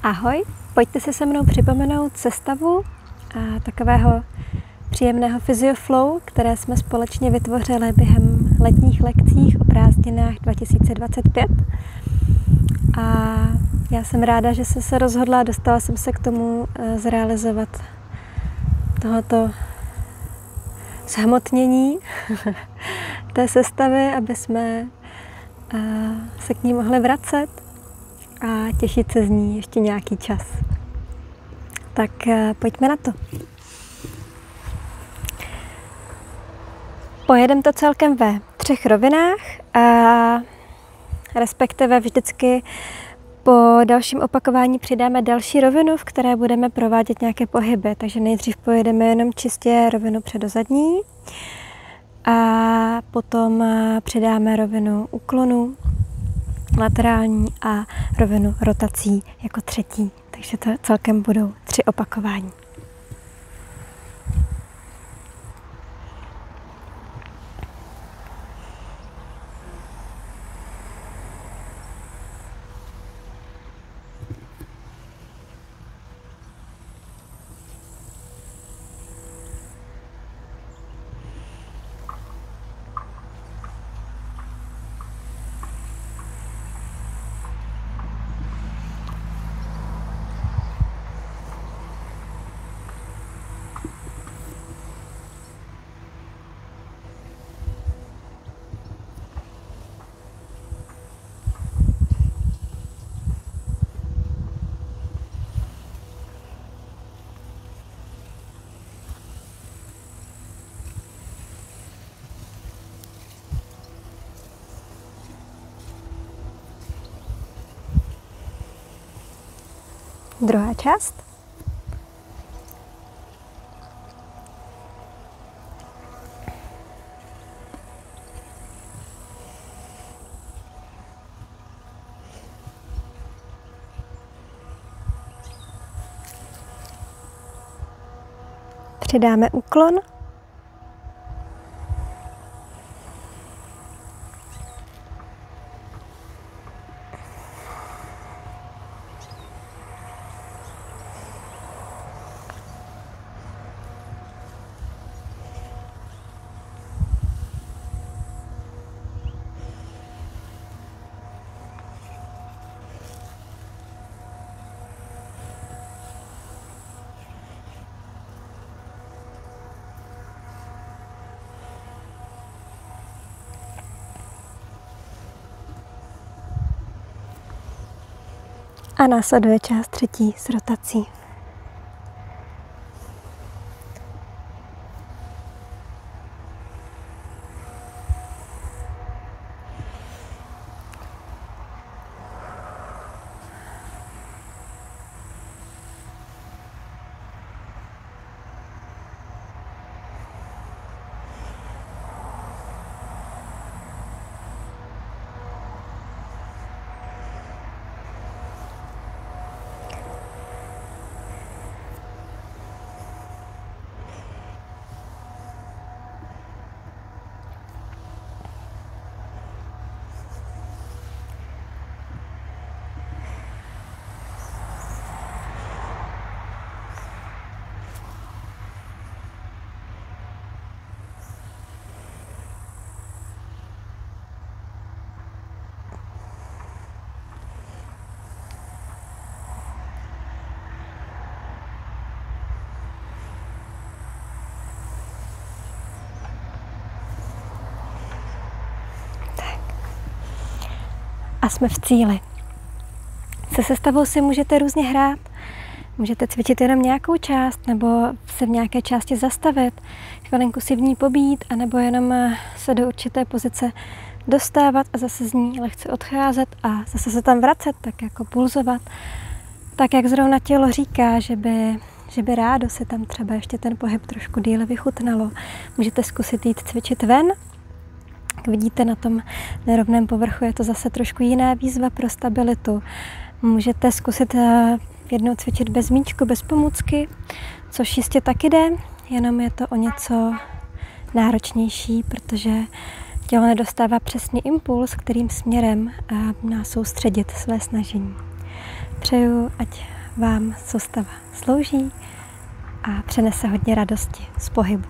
Ahoj, pojďte si se mnou připomenout sestavu takového příjemného physioflow, které jsme společně vytvořili během letních lekcí o prázdninách 2025. A já jsem ráda, že jsem se rozhodla a dostala jsem se k tomu zrealizovat tohoto zhmotnění té sestavy, aby jsme se k ní mohli vracet a těšit se z ní ještě nějaký čas. Tak pojďme na to. Pojedeme to celkem ve 3 rovinách a respektive vždycky po dalším opakování přidáme další rovinu, v které budeme provádět nějaké pohyby. Takže nejdřív pojedeme jenom čistě rovinu předozadní a potom přidáme rovinu úklonu, laterální a rovinu rotací jako třetí. Takže to celkem budou 3 opakování. Druhá část. Přidáme úklon. A následuje část třetí s rotací. A jsme v cíli. Se sestavou si můžete různě hrát. Můžete cvičit jenom nějakou část, nebo se v nějaké části zastavit, chvilinku si v ní pobít, anebo jenom se do určité pozice dostávat a zase z ní lehce odcházet a zase se tam vracet, tak jako pulzovat. Tak jak zrovna tělo říká, že by rádo se tam třeba ještě ten pohyb trošku díle vychutnalo. Můžete zkusit jít cvičit ven. Jak vidíte na tom nerovném povrchu, je to zase trošku jiná výzva pro stabilitu. Můžete zkusit jednou cvičit bez míčku, bez pomůcky, což jistě taky jde, jenom je to o něco náročnější, protože tělo nedostává přesný impuls, kterým směrem má soustředit své snažení. Přeju, ať vám soustava slouží a přenese hodně radosti z pohybu.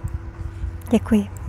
Děkuji.